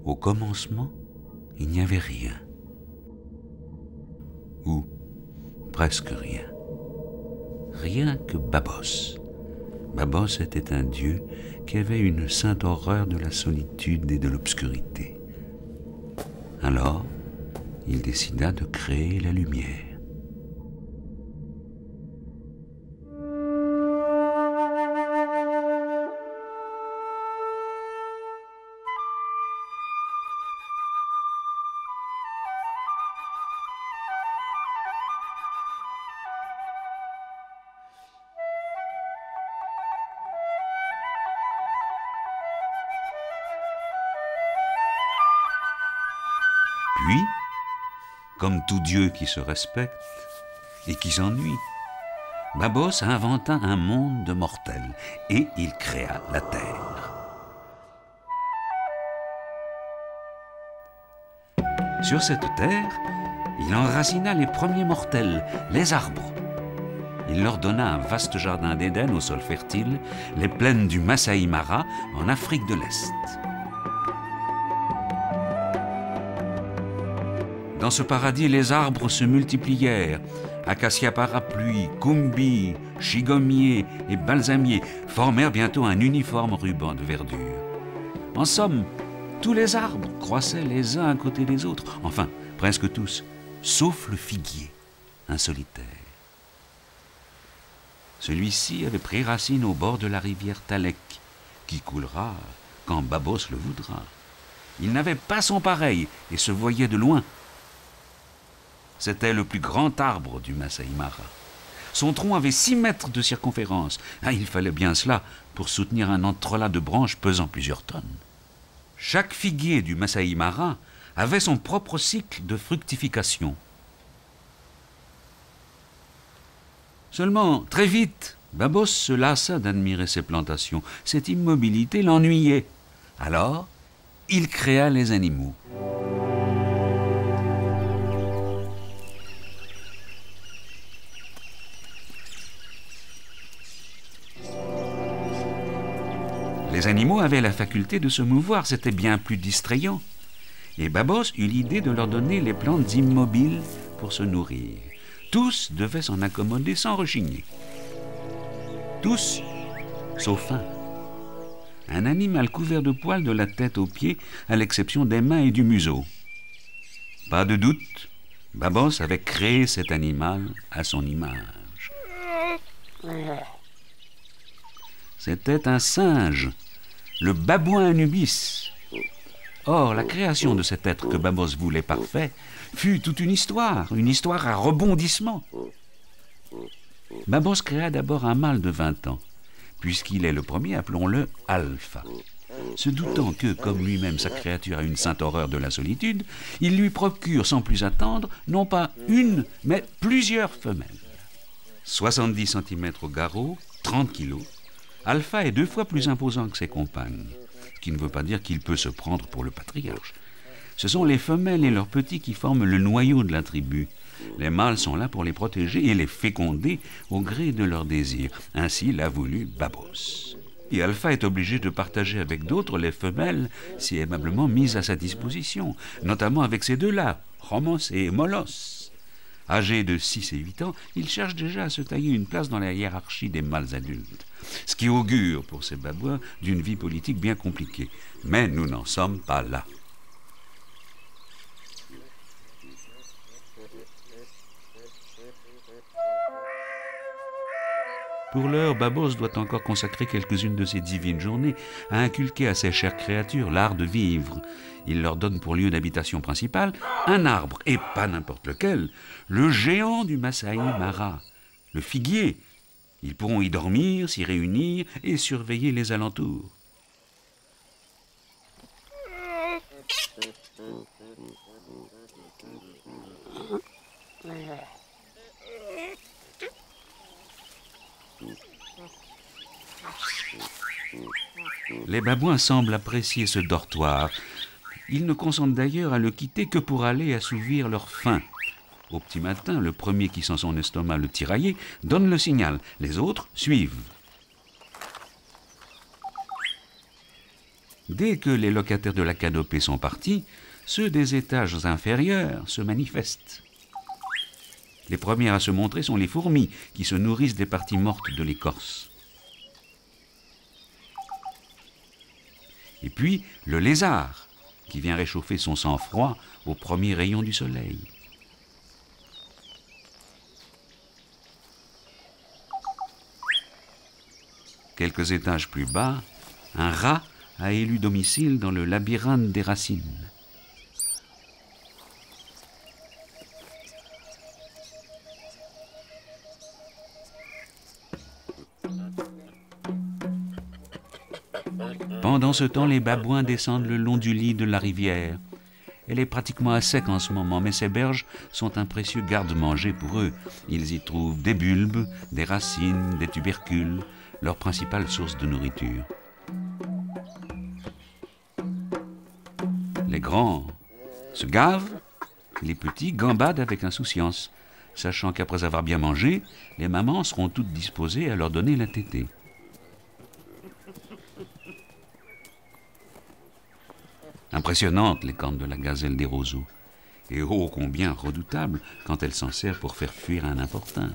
Au commencement, il n'y avait rien. Ou presque rien. Rien que Babos. Babos était un dieu qui avait une sainte horreur de la solitude et de l'obscurité. Alors, il décida de créer la lumière. Puis, comme tout dieu qui se respecte et qui s'ennuie, Babos inventa un monde de mortels et il créa la terre. Sur cette terre, il enracina les premiers mortels, les arbres. Il leur donna un vaste jardin d'Éden au sol fertile, les plaines du Masai Mara en Afrique de l'Est. Dans ce paradis, les arbres se multiplièrent. Acacia parapluie, coumbi, chigommier et balsamier formèrent bientôt un uniforme ruban de verdure. En somme, tous les arbres croissaient les uns à côté des autres, enfin, presque tous, sauf le figuier, un solitaire. Celui-ci avait pris racine au bord de la rivière Talek, qui coulera quand Babos le voudra. Il n'avait pas son pareil et se voyait de loin. C'était le plus grand arbre du Masai Mara. Son tronc avait 6 mètres de circonférence. Il fallait bien cela pour soutenir un entrelac de branches pesant plusieurs tonnes. Chaque figuier du Masai Mara avait son propre cycle de fructification. Seulement, très vite, Babos se lassa d'admirer ces plantations. Cette immobilité l'ennuyait. Alors, il créa les animaux. Les animaux avaient la faculté de se mouvoir, c'était bien plus distrayant. Et Babos eut l'idée de leur donner les plantes immobiles pour se nourrir. Tous devaient s'en accommoder sans rechigner. Tous, sauf un animal couvert de poils de la tête aux pieds, à l'exception des mains et du museau. Pas de doute, Babos avait créé cet animal à son image. C'était un singe, le babouin Anubis. Or, la création de cet être que Babos voulait parfait fut toute une histoire à rebondissement. Babos créa d'abord un mâle de 20 ans, puisqu'il est le premier, appelons-le Alpha. Se doutant que, comme lui-même sa créature a une sainte horreur de la solitude, il lui procure sans plus attendre, non pas une, mais plusieurs femelles. 70 cm au garrot, 30 kilos. Alpha est 2 fois plus imposant que ses compagnes, ce qui ne veut pas dire qu'il peut se prendre pour le patriarche. Ce sont les femelles et leurs petits qui forment le noyau de la tribu. Les mâles sont là pour les protéger et les féconder au gré de leurs désirs. Ainsi l'a voulu Babos. Et Alpha est obligé de partager avec d'autres les femelles si aimablement mises à sa disposition, notamment avec ces deux-là, Romos et Molos. Âgés de 6 et 8 ans, ils cherchent déjà à se tailler une place dans la hiérarchie des mâles adultes, ce qui augure pour ces babouins d'une vie politique bien compliquée. Mais nous n'en sommes pas là. Pour l'heure, Babos doit encore consacrer quelques-unes de ses divines journées à inculquer à ses chères créatures l'art de vivre. Il leur donne pour lieu d'habitation principale un arbre, et pas n'importe lequel, le géant du Masai Mara, le figuier. Ils pourront y dormir, s'y réunir et surveiller les alentours. Les babouins semblent apprécier ce dortoir. Ils ne consentent d'ailleurs à le quitter que pour aller assouvir leur faim. Au petit matin, le premier qui sent son estomac le tirailler donne le signal. Les autres suivent. Dès que les locataires de la canopée sont partis, ceux des étages inférieurs se manifestent. Les premières à se montrer sont les fourmis, qui se nourrissent des parties mortes de l'écorce. Et puis le lézard, qui vient réchauffer son sang-froid aux premiers rayons du soleil. Quelques étages plus bas, un rat a élu domicile dans le labyrinthe des racines. Pendant ce temps, les babouins descendent le long du lit de la rivière. Elle est pratiquement à sec en ce moment, mais ces berges sont un précieux garde-manger pour eux. Ils y trouvent des bulbes, des racines, des tubercules, leur principale source de nourriture. Les grands se gavent, les petits gambadent avec insouciance, sachant qu'après avoir bien mangé, les mamans seront toutes disposées à leur donner la tétée. Impressionnantes les cornes de la gazelle des roseaux, et ô combien redoutables quand elle s'en sert pour faire fuir un importun.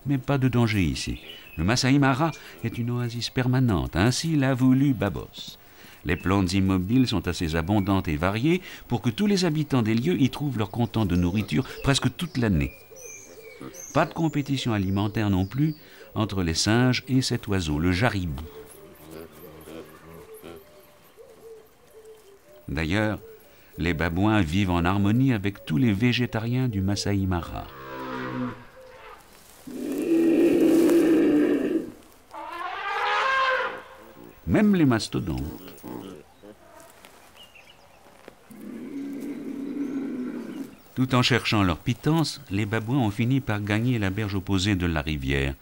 Mais pas de danger ici. Le Masai Mara est une oasis permanente, ainsi l'a voulu Babos. Les plantes immobiles sont assez abondantes et variées pour que tous les habitants des lieux y trouvent leur content de nourriture presque toute l'année. Pas de compétition alimentaire non plus entre les singes et cet oiseau, le jaribou. D'ailleurs, les babouins vivent en harmonie avec tous les végétariens du Masai Mara. Même les mastodontes. Tout en cherchant leur pitance, les babouins ont fini par gagner la berge opposée de la rivière.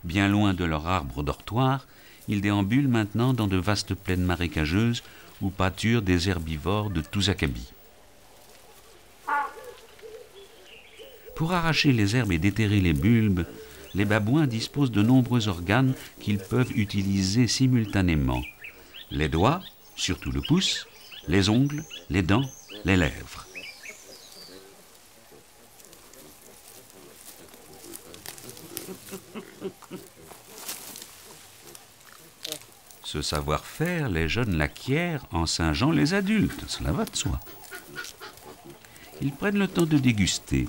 Bien loin de leur arbre dortoir, ils déambulent maintenant dans de vastes plaines marécageuses où pâturent des herbivores de tous acabits. Pour arracher les herbes et déterrer les bulbes, les babouins disposent de nombreux organes qu'ils peuvent utiliser simultanément. Les doigts, surtout le pouce, les ongles, les dents, les lèvres. Ce savoir-faire, les jeunes l'acquièrent en singeant les adultes, cela va de soi. Ils prennent le temps de déguster,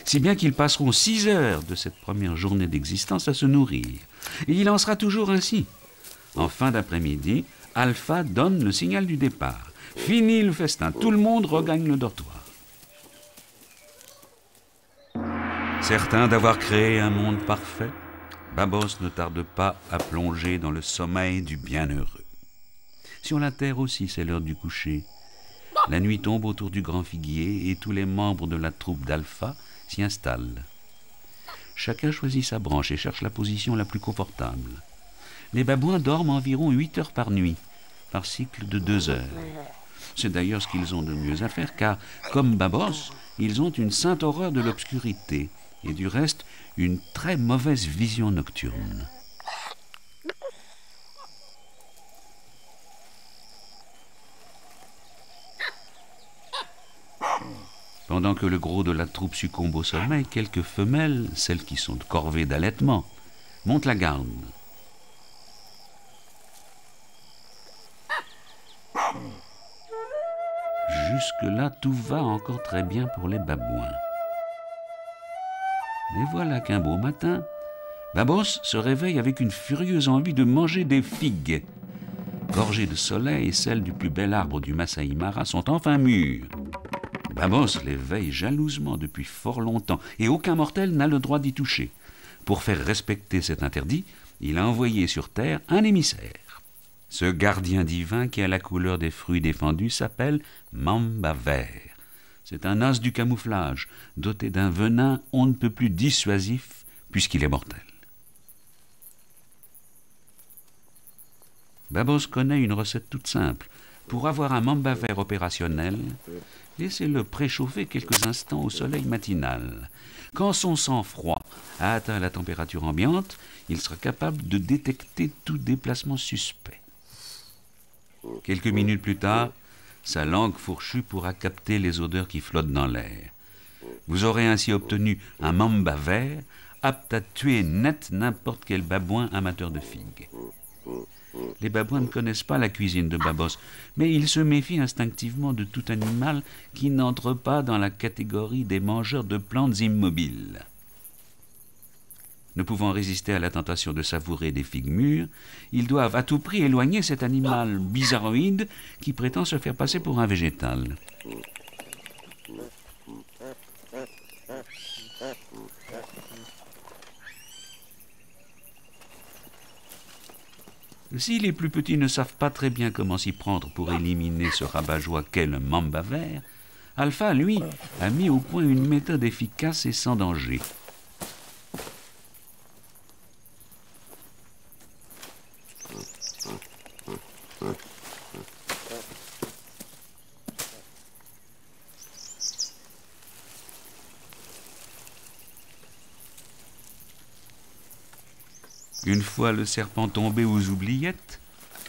si bien qu'ils passeront 6 heures de cette première journée d'existence à se nourrir. Et il en sera toujours ainsi. En fin d'après-midi, Alpha donne le signal du départ. Fini le festin, tout le monde regagne le dortoir. Certain d'avoir créé un monde parfait, Babos ne tarde pas à plonger dans le sommeil du bienheureux. Sur la terre aussi, c'est l'heure du coucher. La nuit tombe autour du grand figuier et tous les membres de la troupe d'Alpha s'y installent. Chacun choisit sa branche et cherche la position la plus confortable. Les babouins dorment environ 8 heures par nuit, par cycle de 2 heures. C'est d'ailleurs ce qu'ils ont de mieux à faire, car, comme Babos, ils ont une sainte horreur de l'obscurité, et du reste, une très mauvaise vision nocturne. Pendant que le gros de la troupe succombe au sommeil, quelques femelles, celles qui sont de corvée d'allaitement, montent la garde. Jusque-là, tout va encore très bien pour les babouins. Mais voilà qu'un beau matin, Babos se réveille avec une furieuse envie de manger des figues. Gorgées de soleil, celles du plus bel arbre du Masai Mara sont enfin mûres. Babos les veille jalousement depuis fort longtemps, et aucun mortel n'a le droit d'y toucher. Pour faire respecter cet interdit, il a envoyé sur terre un émissaire. Ce gardien divin qui a la couleur des fruits défendus s'appelle Mamba Vert. C'est un as du camouflage, doté d'un venin on ne peut plus dissuasif, puisqu'il est mortel. Babos connaît une recette toute simple. Pour avoir un mamba vert opérationnel, laissez-le préchauffer quelques instants au soleil matinal. Quand son sang-froid a atteint la température ambiante, il sera capable de détecter tout déplacement suspect. Quelques minutes plus tard, sa langue fourchue pourra capter les odeurs qui flottent dans l'air. Vous aurez ainsi obtenu un mamba vert, apte à tuer net n'importe quel babouin amateur de figues. Les babouins ne connaissent pas la cuisine de Babos, mais ils se méfient instinctivement de tout animal qui n'entre pas dans la catégorie des mangeurs de plantes immobiles. Ne pouvant résister à la tentation de savourer des figues mûres, ils doivent à tout prix éloigner cet animal bizarroïde qui prétend se faire passer pour un végétal. Si les plus petits ne savent pas très bien comment s'y prendre pour éliminer ce rabat-joie qu'est le mamba vert, Alpha, lui, a mis au point une méthode efficace et sans danger. Une fois le serpent tombé aux oubliettes,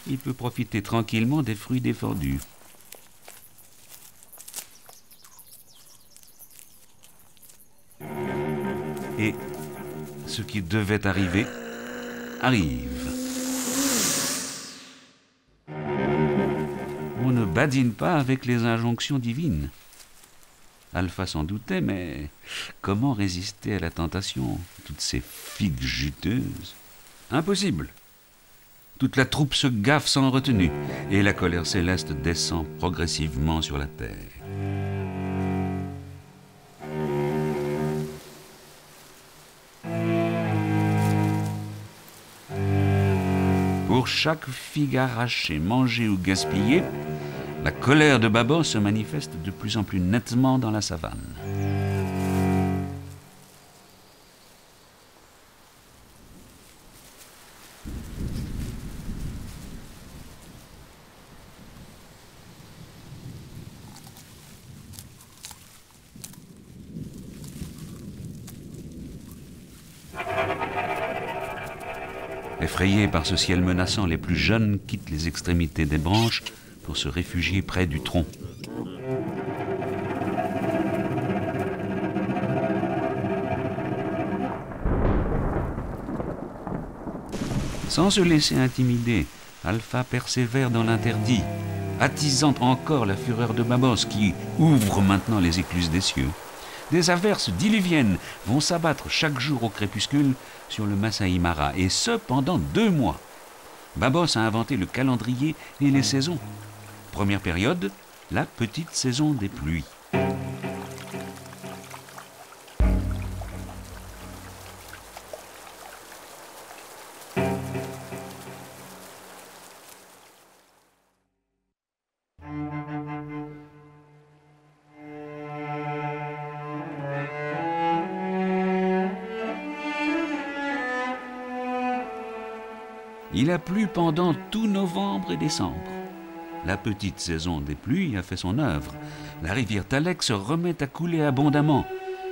il peut profiter tranquillement des fruits défendus. Et ce qui devait arriver, arrive. On ne badine pas avec les injonctions divines. Alpha s'en doutait, mais comment résister à la tentation, toutes ces figues juteuses? Impossible. Toute la troupe se gaffe sans retenue, et la colère céleste descend progressivement sur la terre. Pour chaque figue arrachée, mangée ou gaspillée, la colère de Babos se manifeste de plus en plus nettement dans la savane. Effrayés par ce ciel menaçant, les plus jeunes quittent les extrémités des branches pour se réfugier près du tronc. Sans se laisser intimider, Alpha persévère dans l'interdit, attisant encore la fureur de Babos qui ouvre maintenant les écluses des cieux. Des averses diluviennes vont s'abattre chaque jour au crépuscule sur le Masai Mara, et ce pendant 2 mois. Babos a inventé le calendrier et les saisons. Première période, la petite saison des pluies. Il a plu pendant tout novembre et décembre. La petite saison des pluies a fait son œuvre. La rivière Talek se remet à couler abondamment.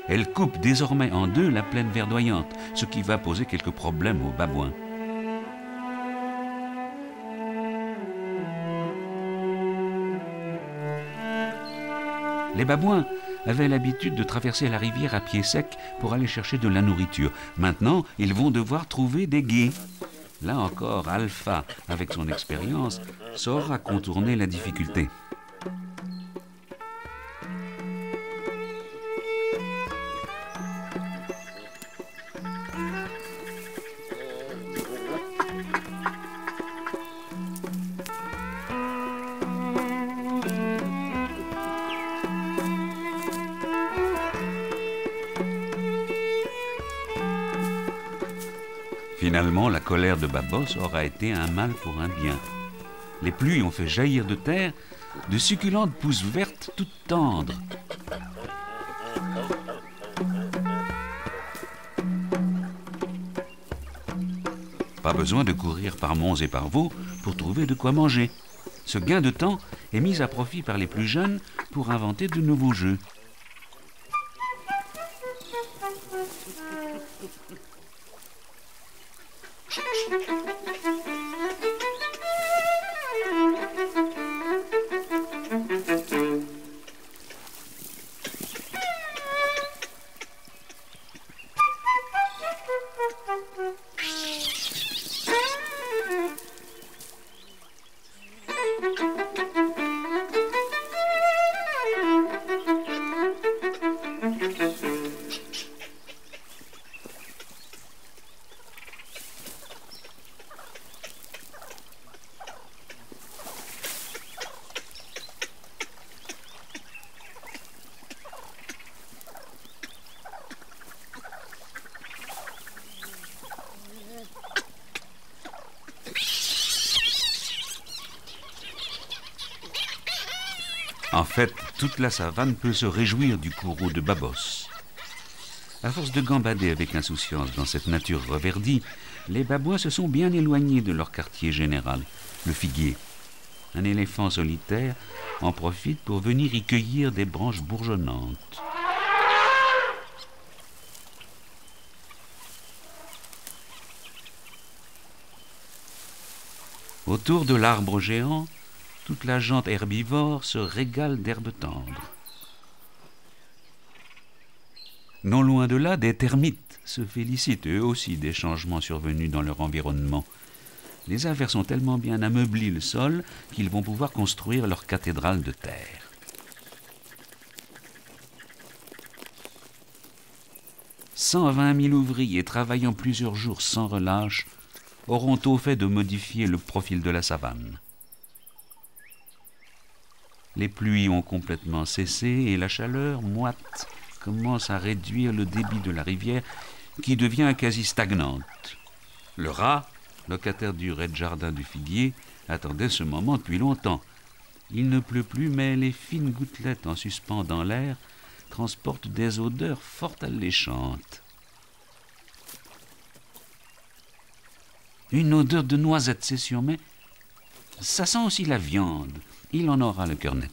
Elle coupe désormais en 2 la plaine verdoyante, ce qui va poser quelques problèmes aux babouins. Les babouins avaient l'habitude de traverser la rivière à pied sec pour aller chercher de la nourriture. Maintenant, ils vont devoir trouver des gués. Là encore, Alpha, avec son expérience, saura contourner la difficulté. Finalement, la colère de Babos aura été un mal pour un bien. Les pluies ont fait jaillir de terre de succulentes pousses vertes toutes tendres. Pas besoin de courir par monts et par vaux pour trouver de quoi manger. Ce gain de temps est mis à profit par les plus jeunes pour inventer de nouveaux jeux. En fait, toute la savane peut se réjouir du courroux de Babos. À force de gambader avec insouciance dans cette nature reverdie, les babouins se sont bien éloignés de leur quartier général, le figuier. Un éléphant solitaire en profite pour venir y cueillir des branches bourgeonnantes. Autour de l'arbre géant, toute la gent herbivore se régale d'herbes tendres. Non loin de là, des termites se félicitent eux aussi des changements survenus dans leur environnement. Les averses ont tellement bien ameubli le sol qu'ils vont pouvoir construire leur cathédrale de terre. « 120 000 ouvriers travaillant plusieurs jours sans relâche auront au fait de modifier le profil de la savane. Les pluies ont complètement cessé et la chaleur moite commence à réduire le débit de la rivière qui devient quasi stagnante. Le rat, locataire du rez-de-jardin du figuier, attendait ce moment depuis longtemps. Il ne pleut plus, mais les fines gouttelettes en suspens dans l'air transportent des odeurs fort alléchantes. Une odeur de noisette, c'est sûr, mais ça sent aussi la viande. Il en aura le cœur net.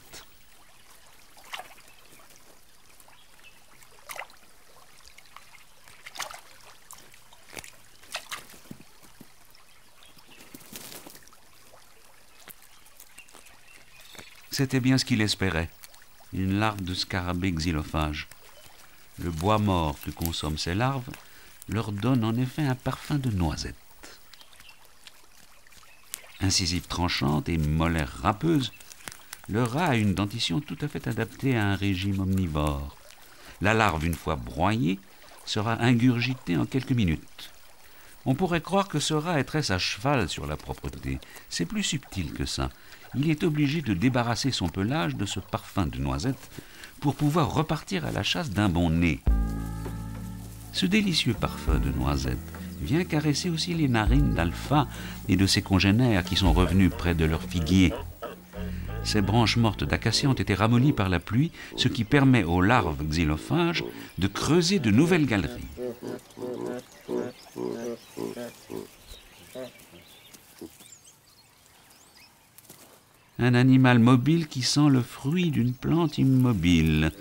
C'était bien ce qu'il espérait, une larve de scarabée xylophage. Le bois mort que consomment ces larves leur donne en effet un parfum de noisette. Incisive tranchante et molaire râpeuse, le rat a une dentition tout à fait adaptée à un régime omnivore. La larve, une fois broyée, sera ingurgitée en quelques minutes. On pourrait croire que ce rat est très à cheval sur la propreté. C'est plus subtil que ça. Il est obligé de débarrasser son pelage de ce parfum de noisette pour pouvoir repartir à la chasse d'un bon nez. Ce délicieux parfum de noisette vient caresser aussi les narines d'Alpha et de ses congénères qui sont revenus près de leur figuier. Ces branches mortes d'acacia ont été ramollies par la pluie, ce qui permet aux larves xylophages de creuser de nouvelles galeries. Un animal mobile qui sent le fruit d'une plante immobile.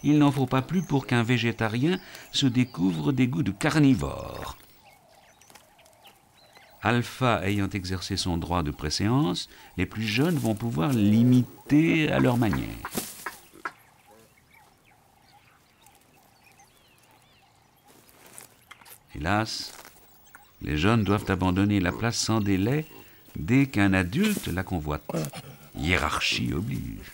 Il n'en faut pas plus pour qu'un végétarien se découvre des goûts de carnivore. Alpha ayant exercé son droit de préséance, les plus jeunes vont pouvoir l'imiter à leur manière. Hélas, les jeunes doivent abandonner la place sans délai dès qu'un adulte la convoite. Hiérarchie oblige.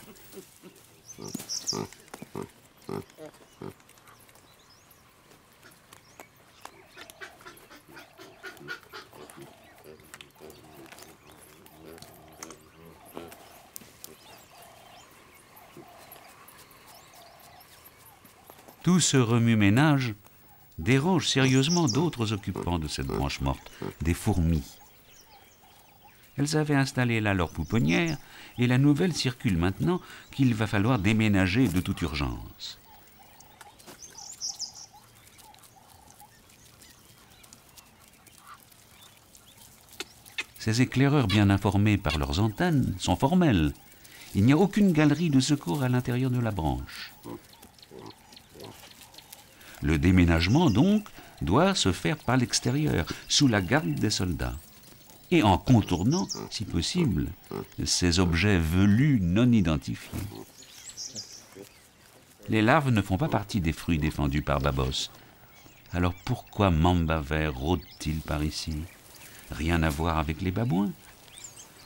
Tout ce remue-ménage dérange sérieusement d'autres occupants de cette branche morte, des fourmis. Elles avaient installé là leur pouponnière et la nouvelle circule maintenant qu'il va falloir déménager de toute urgence. Ces éclaireurs bien informés par leurs antennes sont formels. Il n'y a aucune galerie de secours à l'intérieur de la branche. Le déménagement, donc, doit se faire par l'extérieur, sous la garde des soldats, et en contournant, si possible, ces objets velus non identifiés. Les larves ne font pas partie des fruits défendus par Babos. Alors pourquoi Mamba Vert rôde-t-il par ici? Rien à voir avec les babouins.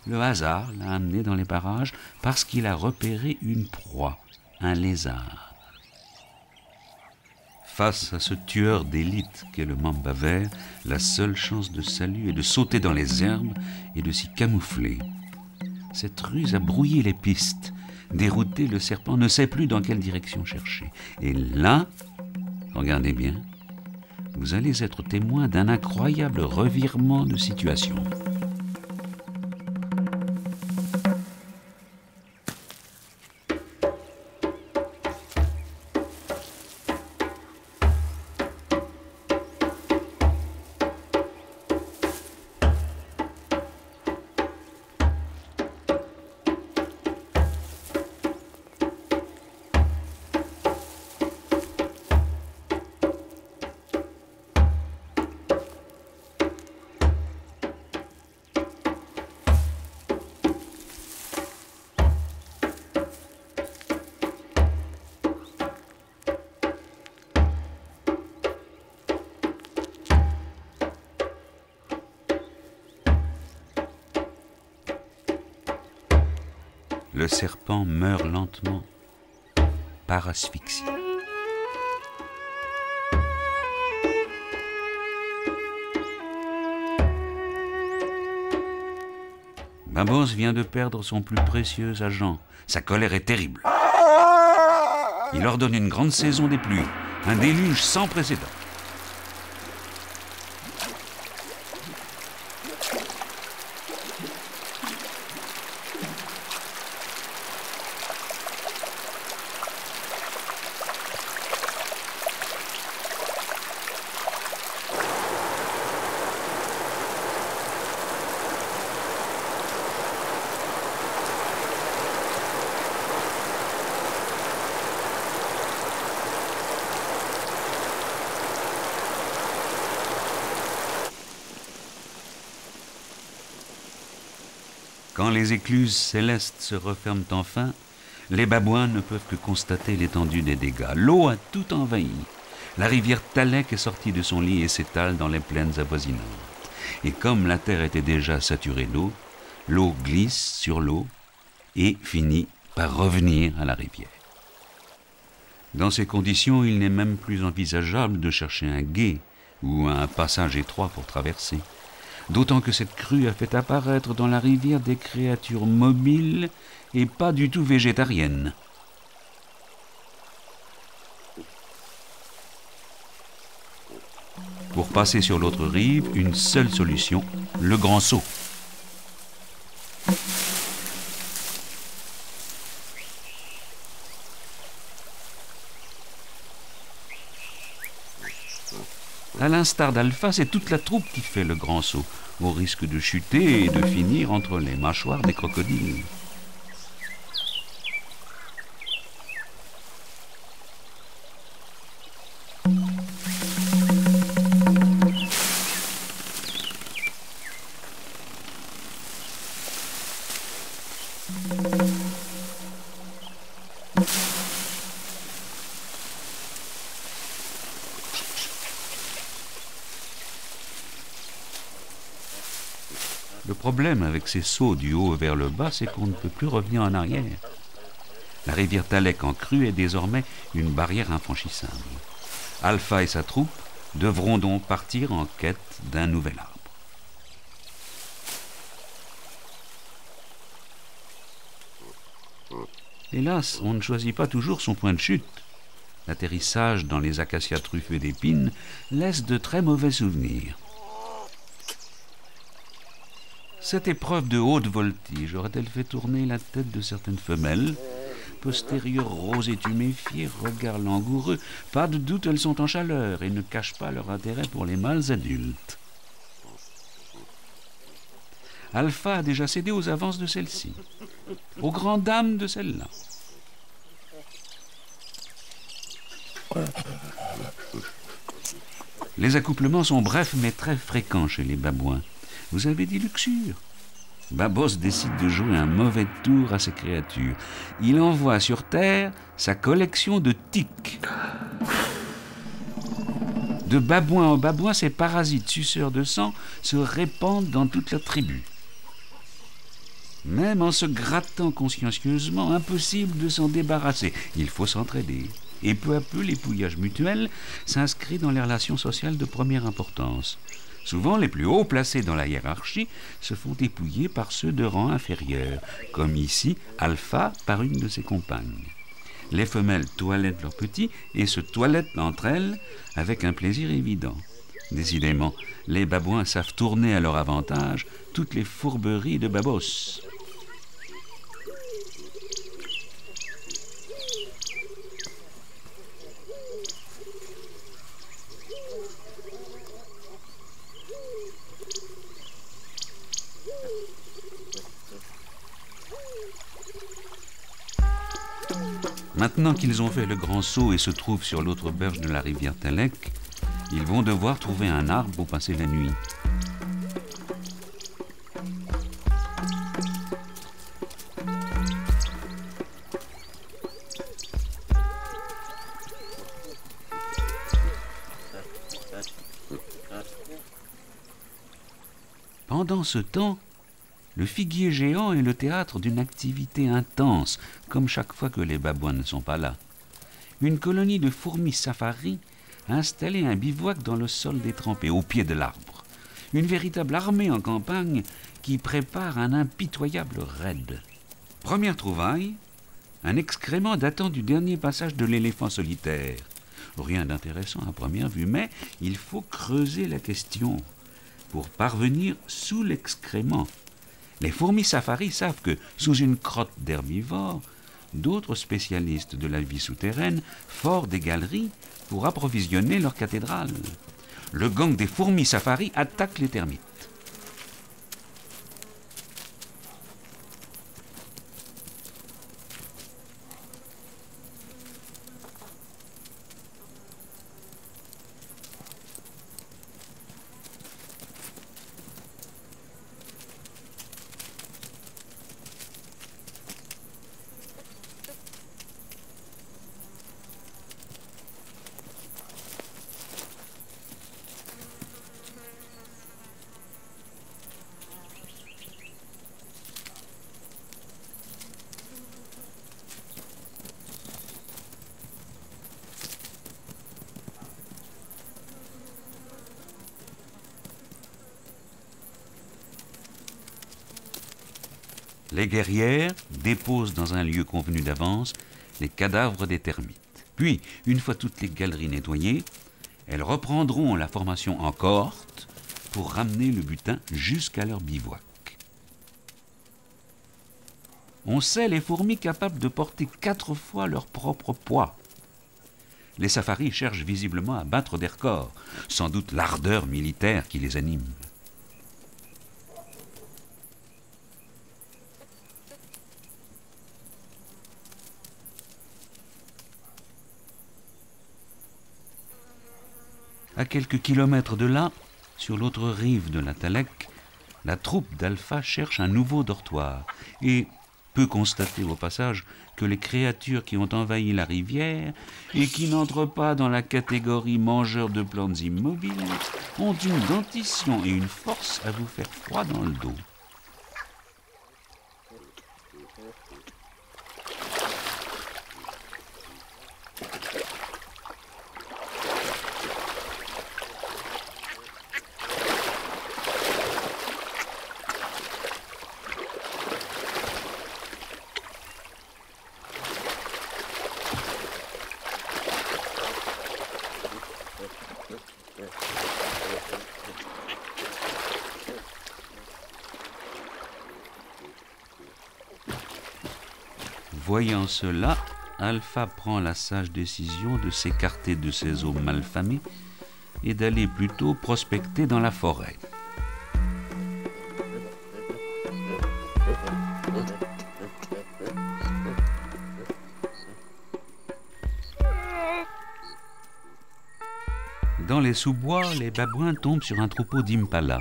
Le hasard l'a amené dans les parages parce qu'il a repéré une proie, un lézard. Face à ce tueur d'élite qu'est le Mamba Vert, la seule chance de salut est de sauter dans les herbes et de s'y camoufler. Cette ruse a brouillé les pistes. Dérouté, le serpent ne sait plus dans quelle direction chercher. Et là, regardez bien, vous allez être témoin d'un incroyable revirement de situation. le serpent meurt lentement, par asphyxie. Babos vient de perdre son plus précieux agent. Sa colère est terrible. Il ordonne une grande saison des pluies, un déluge sans précédent. Quand les écluses célestes se referment enfin, les babouins ne peuvent que constater l'étendue des dégâts. L'eau a tout envahi. La rivière Talek est sortie de son lit et s'étale dans les plaines avoisinantes. Et comme la terre était déjà saturée d'eau, l'eau glisse sur l'eau et finit par revenir à la rivière. Dans ces conditions, il n'est même plus envisageable de chercher un gué ou un passage étroit pour traverser. D'autant que cette crue a fait apparaître dans la rivière des créatures mobiles et pas du tout végétariennes. Pour passer sur l'autre rive, une seule solution, le grand saut. À l'instar d'Alpha, c'est toute la troupe qui fait le grand saut, au risque de chuter et de finir entre les mâchoires des crocodiles. Le problème avec ces sauts du haut vers le bas, c'est qu'on ne peut plus revenir en arrière. La rivière Talek en crue est désormais une barrière infranchissable. Alpha et sa troupe devront donc partir en quête d'un nouvel arbre. Hélas, on ne choisit pas toujours son point de chute. L'atterrissage dans les acacias truffés d'épines laisse de très mauvais souvenirs. Cette épreuve de haute voltige aurait-elle fait tourner la tête de certaines femelles? Postérieures roses et tuméfiées, regards langoureux, pas de doute elles sont en chaleur et ne cachent pas leur intérêt pour les mâles adultes. Alpha a déjà cédé aux avances de celle-ci, aux grandes dames de celle-là. Les accouplements sont brefs mais très fréquents chez les babouins. Vous avez dit luxure. Babos décide de jouer un mauvais tour à ces créatures. Il envoie sur Terre sa collection de tiques. De babouin en babouin, ces parasites suceurs de sang se répandent dans toute la tribu. Même en se grattant consciencieusement, impossible de s'en débarrasser. Il faut s'entraider. Et peu à peu, l'épouillage mutuel s'inscrit dans les relations sociales de première importance. Souvent, les plus hauts placés dans la hiérarchie se font épouiller par ceux de rang inférieur, comme ici Alpha par une de ses compagnes. Les femelles toilettent leurs petits et se toilettent entre elles avec un plaisir évident. Décidément, les babouins savent tourner à leur avantage toutes les fourberies de Babos. Maintenant qu'ils ont fait le grand saut et se trouvent sur l'autre berge de la rivière Talek, ils vont devoir trouver un arbre pour passer la nuit. Pendant ce temps, Le figuier géant est le théâtre d'une activité intense, comme chaque fois que les babouins ne sont pas là. Une colonie de fourmis safari a installé un bivouac dans le sol détrempé, au pied de l'arbre. Une véritable armée en campagne qui prépare un impitoyable raid. Première trouvaille, un excrément datant du dernier passage de l'éléphant solitaire. Rien d'intéressant à première vue, mais il faut creuser la question pour parvenir sous l'excrément. Les fourmis safari savent que, sous une crotte d'herbivores, d'autres spécialistes de la vie souterraine forent des galeries pour approvisionner leur cathédrale. Le gang des fourmis safari attaque les termites. Les guerrières déposent dans un lieu convenu d'avance les cadavres des termites. Puis, une fois toutes les galeries nettoyées, elles reprendront la formation en cohorte pour ramener le butin jusqu'à leur bivouac. On sait les fourmis capables de porter 4 fois leur propre poids. Les safaris cherchent visiblement à battre des records, sans doute l'ardeur militaire qui les anime. À quelques kilomètres de là, sur l'autre rive de la Talek, la troupe d'Alpha cherche un nouveau dortoir et peut constater au passage que les créatures qui ont envahi la rivière et qui n'entrent pas dans la catégorie mangeurs de plantes immobiles ont une dentition et une force à vous faire froid dans le dos. Voyant cela, Alpha prend la sage décision de s'écarter de ses eaux malfamées et d'aller plutôt prospecter dans la forêt. Dans les sous-bois, les babouins tombent sur un troupeau d'impalas.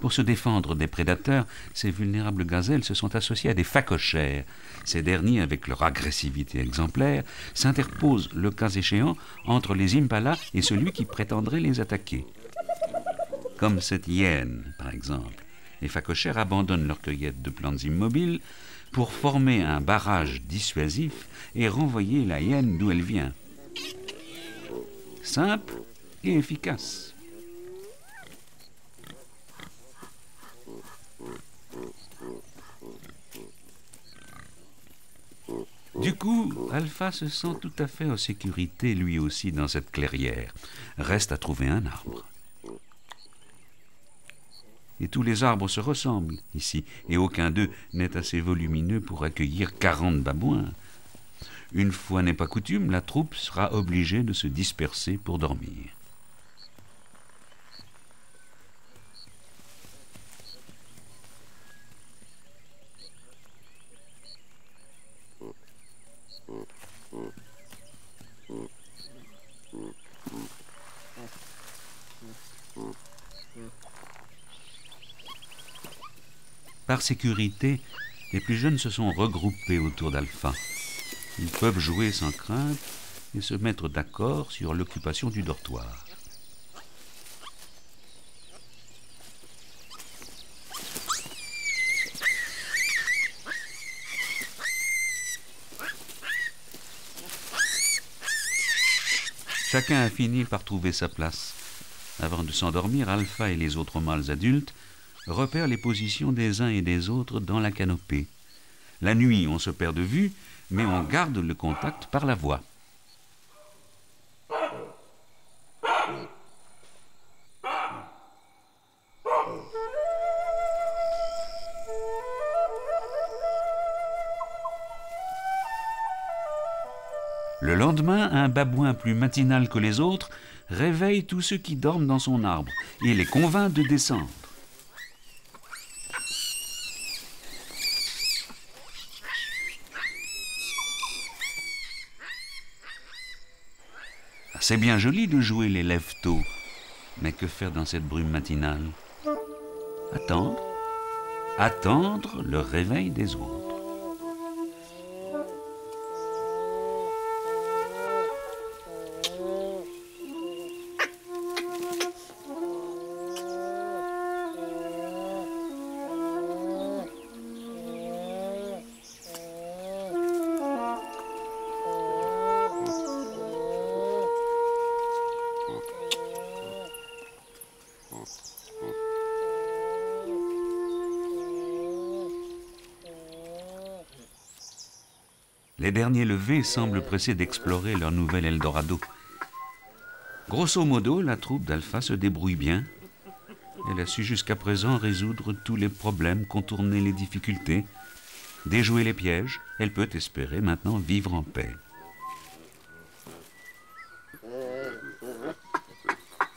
Pour se défendre des prédateurs, ces vulnérables gazelles se sont associées à des phacochères. Ces derniers, avec leur agressivité exemplaire, s'interposent, le cas échéant, entre les impalas et celui qui prétendrait les attaquer. Comme cette hyène, par exemple. Les phacochères abandonnent leur cueillette de plantes immobiles pour former un barrage dissuasif et renvoyer la hyène d'où elle vient. Simple et efficace. Du coup, Alpha se sent tout à fait en sécurité lui aussi dans cette clairière. Reste à trouver un arbre. Et tous les arbres se ressemblent ici, et aucun d'eux n'est assez volumineux pour accueillir 40 babouins. Une fois n'est pas coutume, la troupe sera obligée de se disperser pour dormir. Par sécurité, les plus jeunes se sont regroupés autour d'Alpha. Ils peuvent jouer sans crainte et se mettre d'accord sur l'occupation du dortoir. Chacun a fini par trouver sa place. Avant de s'endormir, Alpha et les autres mâles adultes repèrent les positions des uns et des autres dans la canopée. La nuit, on se perd de vue, mais on garde le contact par la voix. Le lendemain, un babouin plus matinal que les autres réveille tous ceux qui dorment dans son arbre et les convainc de descendre. C'est bien joli de jouer les lève-tôt, mais que faire dans cette brume matinale? Attendre, attendre le réveil des autres. Les derniers levés semblent pressés d'explorer leur nouvel Eldorado. Grosso modo, la troupe d'Alpha se débrouille bien. Elle a su jusqu'à présent résoudre tous les problèmes, contourner les difficultés, déjouer les pièges. Elle peut espérer maintenant vivre en paix.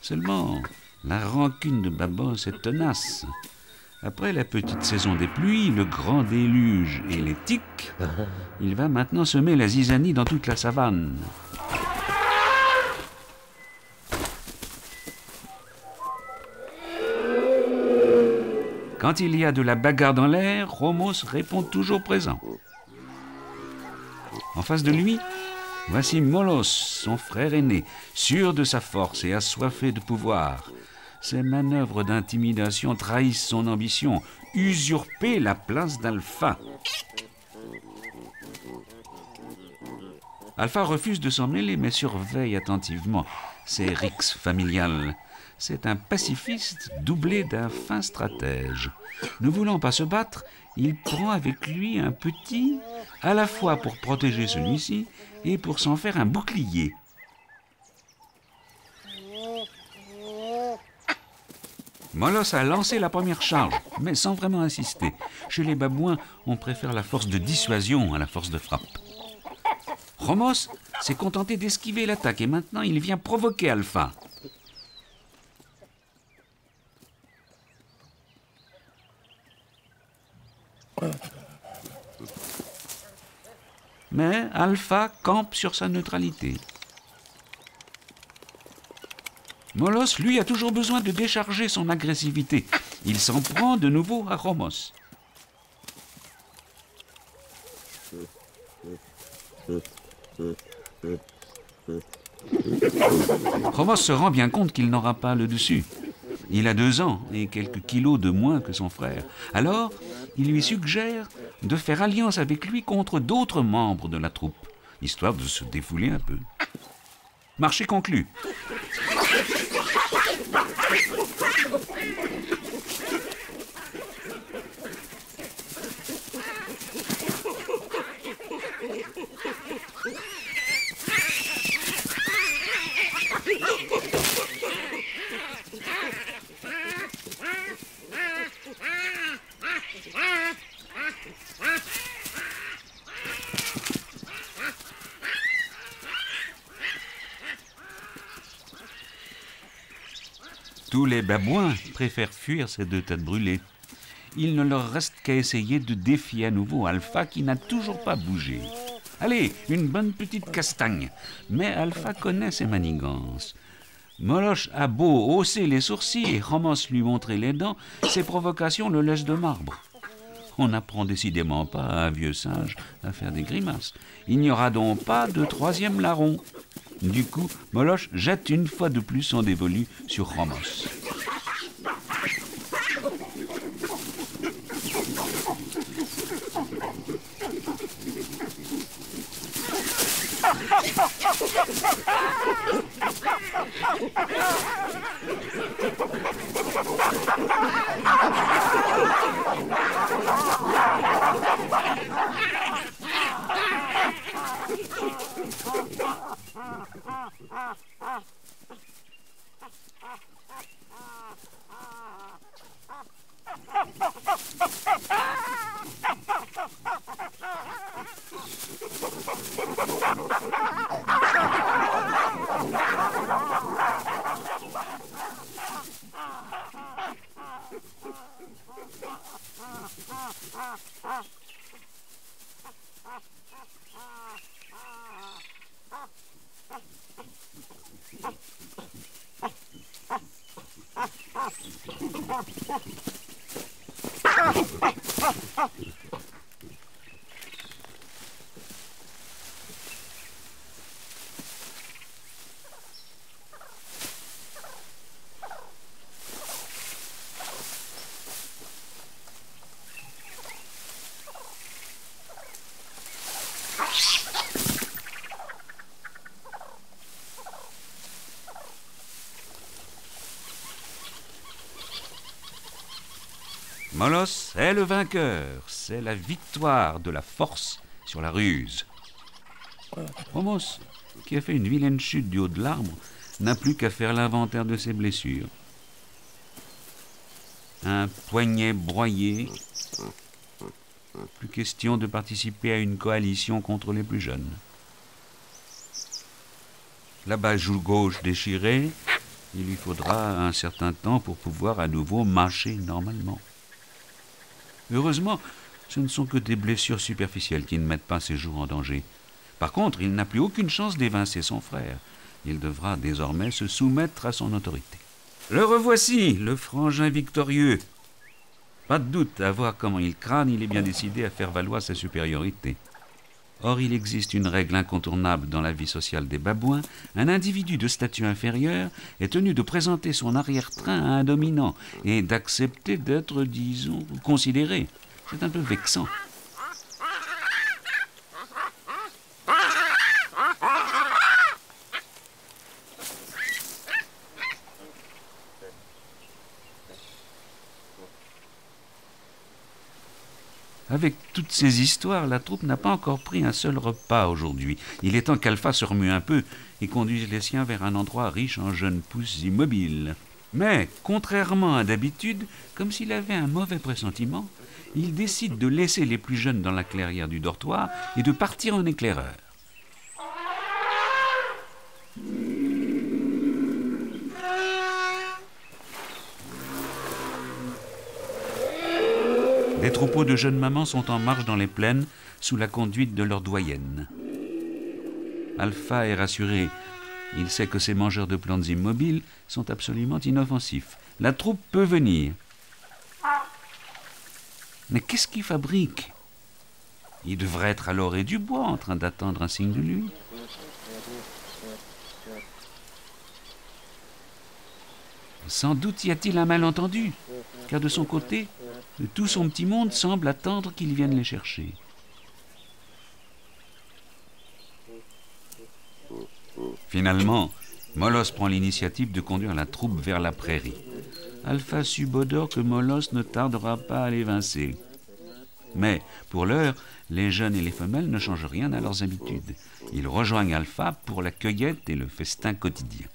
Seulement, la rancune de Babos est tenace. Après la petite saison des pluies, le grand déluge et les tiques, il va maintenant semer la zizanie dans toute la savane. Quand il y a de la bagarre dans l'air, Romos répond toujours présent. En face de lui, voici Molos, son frère aîné, sûr de sa force et assoiffé de pouvoir. Ses manœuvres d'intimidation trahissent son ambition, usurper la place d'Alpha. Alpha refuse de s'en mêler, mais surveille attentivement ses rixes familiales. C'est un pacifiste doublé d'un fin stratège. Ne voulant pas se battre, il prend avec lui un petit, à la fois pour protéger celui-ci et pour s'en faire un bouclier. Molos a lancé la première charge, mais sans vraiment insister. Chez les babouins, on préfère la force de dissuasion à la force de frappe. Romos s'est contenté d'esquiver l'attaque et maintenant il vient provoquer Alpha. Mais Alpha campe sur sa neutralité. Molos, lui, a toujours besoin de décharger son agressivité. Il s'en prend de nouveau à Romos. Romos se rend bien compte qu'il n'aura pas le dessus. Il a 2 ans et quelques kilos de moins que son frère. Alors, il lui suggère de faire alliance avec lui contre d'autres membres de la troupe, histoire de se défouler un peu. Marché conclu. Tous les babouins préfèrent fuir ces 2 têtes brûlées. Il ne leur reste qu'à essayer de défier à nouveau Alpha qui n'a toujours pas bougé. Allez, une bonne petite castagne. Mais Alpha connaît ses manigances. Molos a beau hausser les sourcils et Romos lui montrer les dents, ses provocations le laissent de marbre. On n'apprend décidément pas à un vieux singe à faire des grimaces. Il n'y aura donc pas de 3e larron. Du coup, Molos jette une fois de plus son dévolu sur Romos. Molos est le vainqueur, c'est la victoire de la force sur la ruse. Homos, qui a fait une vilaine chute du haut de l'arbre, n'a plus qu'à faire l'inventaire de ses blessures. Un poignet broyé, plus question de participer à une coalition contre les plus jeunes. La bajoue gauche déchirée, il lui faudra un certain temps pour pouvoir à nouveau marcher normalement. Heureusement, ce ne sont que des blessures superficielles qui ne mettent pas ses jours en danger. Par contre, il n'a plus aucune chance d'évincer son frère. Il devra désormais se soumettre à son autorité. Le revoici, le frangin victorieux. Pas de doute, à voir comment il crâne, il est bien décidé à faire valoir sa supériorité. Or, il existe une règle incontournable dans la vie sociale des babouins. Un individu de statut inférieure est tenu de présenter son arrière-train à un dominant et d'accepter d'être, disons, considéré. C'est un peu vexant. Avec toutes ces histoires, la troupe n'a pas encore pris un seul repas aujourd'hui. Il est temps qu'Alpha se remue un peu et conduise les siens vers un endroit riche en jeunes pousses immobiles. Mais, contrairement à d'habitude, comme s'il avait un mauvais pressentiment, il décide de laisser les plus jeunes dans la clairière du dortoir et de partir en éclaireur. Des troupeaux de jeunes mamans sont en marche dans les plaines sous la conduite de leur doyenne. Alpha est rassuré. Il sait que ces mangeurs de plantes immobiles sont absolument inoffensifs. La troupe peut venir. Mais qu'est-ce qu'il fabrique? Il devrait être à l'orée du bois en train d'attendre un signe de lui. Sans doute y a-t-il un malentendu, car de son côté, tout son petit monde semble attendre qu'il vienne les chercher. Finalement, Molos prend l'initiative de conduire la troupe vers la prairie. Alpha subodore que Molos ne tardera pas à l'évincer. Mais, pour l'heure, les jeunes et les femelles ne changent rien à leurs habitudes. Ils rejoignent Alpha pour la cueillette et le festin quotidien.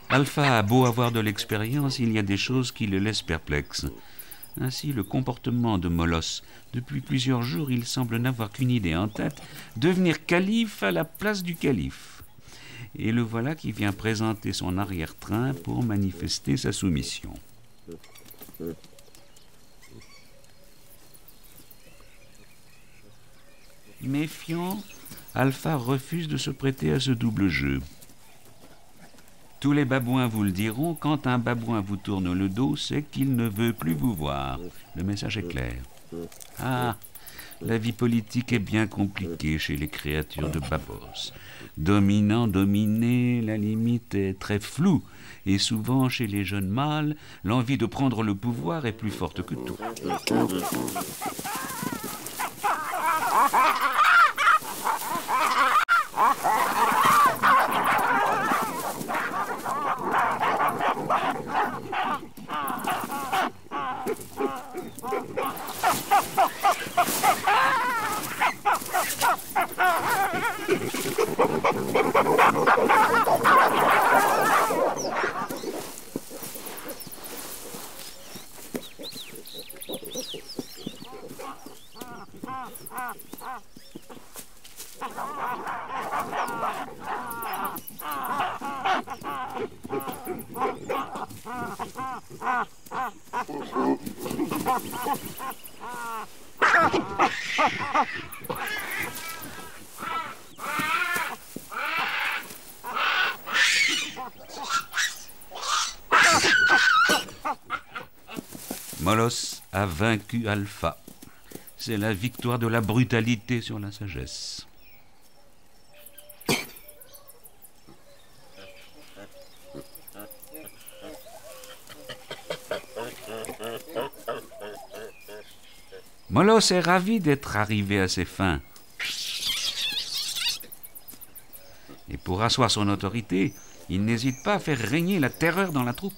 Alpha a beau avoir de l'expérience, il y a des choses qui le laissent perplexe. Ainsi, le comportement de Molos. Depuis plusieurs jours, il semble n'avoir qu'une idée en tête, devenir calife à la place du calife. Et le voilà qui vient présenter son arrière-train pour manifester sa soumission. Méfiant, Alpha refuse de se prêter à ce double jeu. Tous les babouins vous le diront, quand un babouin vous tourne le dos, c'est qu'il ne veut plus vous voir. Le message est clair. Ah, la vie politique est bien compliquée chez les créatures de Babos. Dominant, dominé, la limite est très floue. Et souvent, chez les jeunes mâles, l'envie de prendre le pouvoir est plus forte que tout. Molos a vaincu Alpha. C'est la victoire de la brutalité sur la sagesse. Molos est ravi d'être arrivé à ses fins. Et pour asseoir son autorité, il n'hésite pas à faire régner la terreur dans la troupe.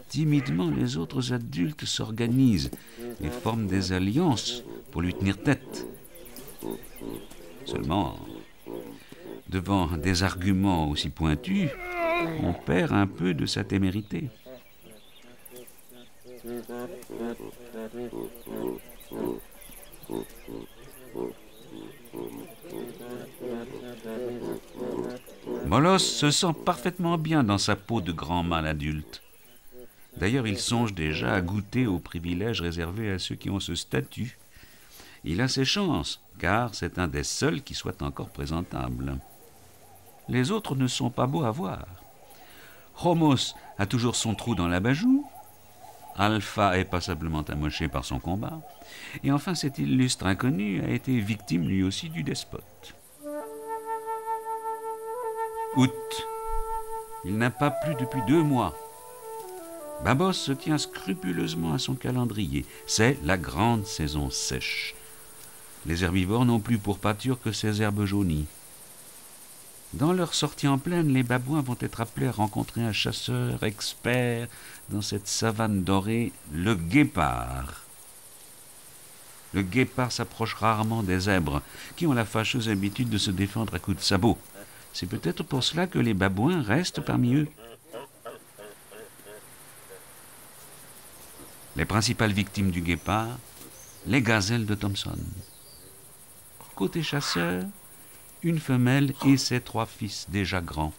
Timidement, les autres adultes s'organisent et forment des alliances pour lui tenir tête. Seulement, devant des arguments aussi pointus, on perd un peu de sa témérité. Molos se sent parfaitement bien dans sa peau de grand mâle adulte. D'ailleurs, il songe déjà à goûter aux privilèges réservés à ceux qui ont ce statut. Il a ses chances, car c'est un des seuls qui soit encore présentable. Les autres ne sont pas beaux à voir. Homos a toujours son trou dans l'abat-jour. Alpha est passablement amoché par son combat. Et enfin, cet illustre inconnu a été victime lui aussi du despote. Août. Il n'a pas plu depuis 2 mois. Babos se tient scrupuleusement à son calendrier. C'est la grande saison sèche. Les herbivores n'ont plus pour pâture que ces herbes jaunies. Dans leur sortie en plaine, les babouins vont être appelés à rencontrer un chasseur expert dans cette savane dorée, le guépard. Le guépard s'approche rarement des zèbres, qui ont la fâcheuse habitude de se défendre à coups de sabot. C'est peut-être pour cela que les babouins restent parmi eux. Les principales victimes du guépard, les gazelles de Thompson. Côté chasseur, une femelle et ses 3 fils déjà grands.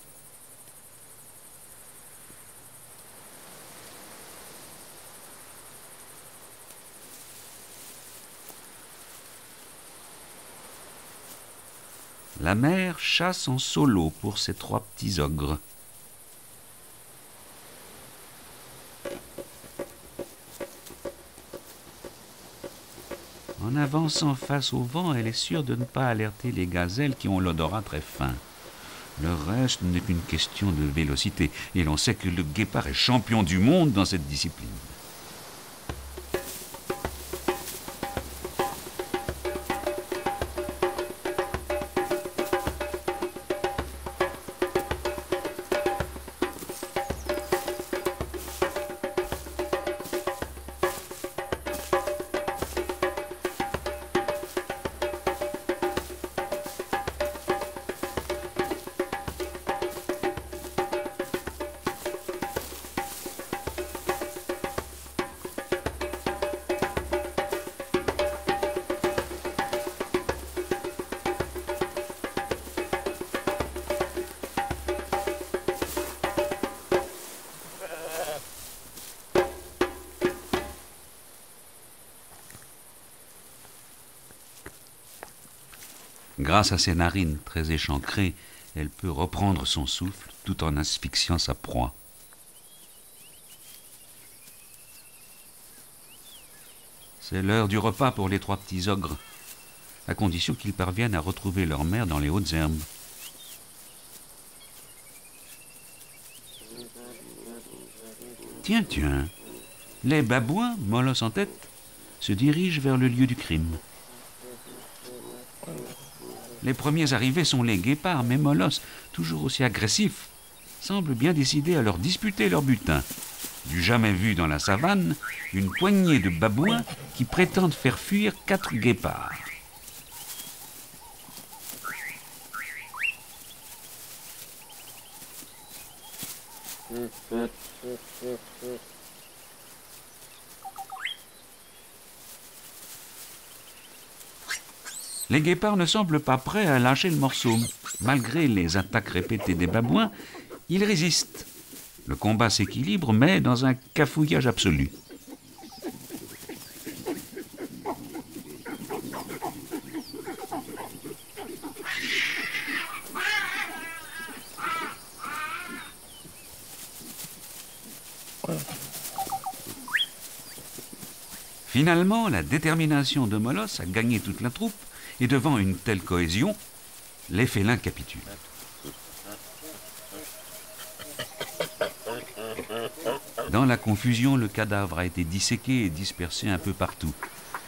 La mère chasse en solo pour ses 3 petits ogres. En avançant face au vent, elle est sûre de ne pas alerter les gazelles qui ont l'odorat très fin. Le reste n'est qu'une question de vélocité, et l'on sait que le guépard est champion du monde dans cette discipline. Grâce à ses narines très échancrées, elle peut reprendre son souffle tout en asphyxiant sa proie. C'est l'heure du repas pour les 3 petits ogres, à condition qu'ils parviennent à retrouver leur mère dans les hautes herbes. Tiens, les babouins, molosses en tête, se dirigent vers le lieu du crime. Les premiers arrivés sont les guépards, mais Molosse, toujours aussi agressif, semble bien décidé à leur disputer leur butin. Du jamais vu dans la savane, une poignée de babouins qui prétendent faire fuir 4 guépards. Les guépards ne semblent pas prêts à lâcher le morceau. Malgré les attaques répétées des babouins, ils résistent. Le combat s'équilibre, mais dans un cafouillage absolu. Finalement, la détermination de Molosse a gagné toute la troupe, et devant une telle cohésion, les félins capitulent. Dans la confusion, le cadavre a été disséqué et dispersé un peu partout.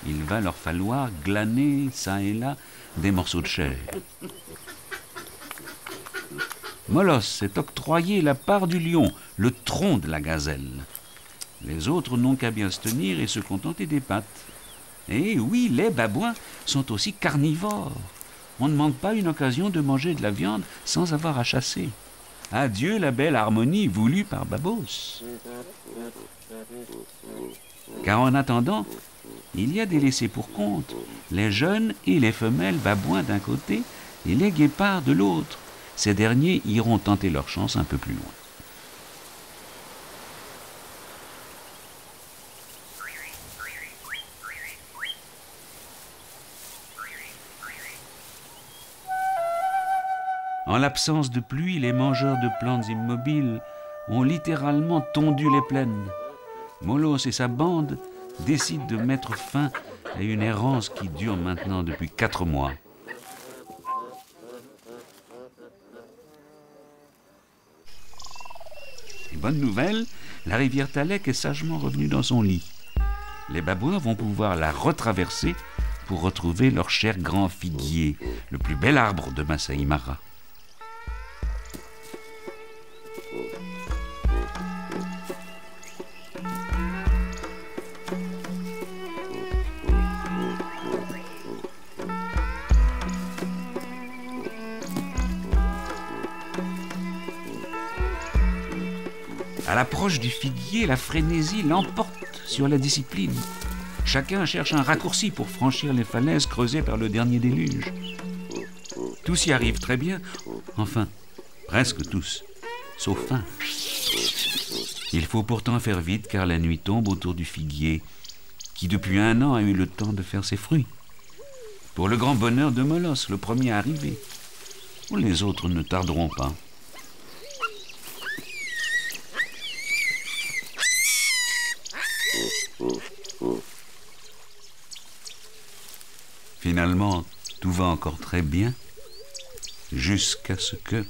Il va leur falloir glaner, çà et là, des morceaux de chair. Molosse s'est octroyé la part du lion, le tronc de la gazelle. Les autres n'ont qu'à bien se tenir et se contenter des pattes. Et oui, les babouins sont aussi carnivores. On ne manque pas une occasion de manger de la viande sans avoir à chasser. Adieu la belle harmonie voulue par Babos. Car en attendant, il y a des laissés pour compte, les jeunes et les femelles babouins d'un côté et les guépards de l'autre. Ces derniers iront tenter leur chance un peu plus loin. En l'absence de pluie, les mangeurs de plantes immobiles ont littéralement tondu les plaines. Molosse et sa bande décident de mettre fin à une errance qui dure maintenant depuis 4 mois. Et bonne nouvelle, la rivière Talek est sagement revenue dans son lit. Les babouins vont pouvoir la retraverser pour retrouver leur cher grand figuier, le plus bel arbre de Masai Mara. À l'approche du figuier, la frénésie l'emporte sur la discipline. Chacun cherche un raccourci pour franchir les falaises creusées par le dernier déluge. Tous y arrivent très bien, enfin, presque tous, sauf un. Il faut pourtant faire vite car la nuit tombe autour du figuier, qui depuis 1 an a eu le temps de faire ses fruits. Pour le grand bonheur de Molosse, le premier arrivé. Les autres ne tarderont pas. Finalement, tout va encore très bien, jusqu'à ce que...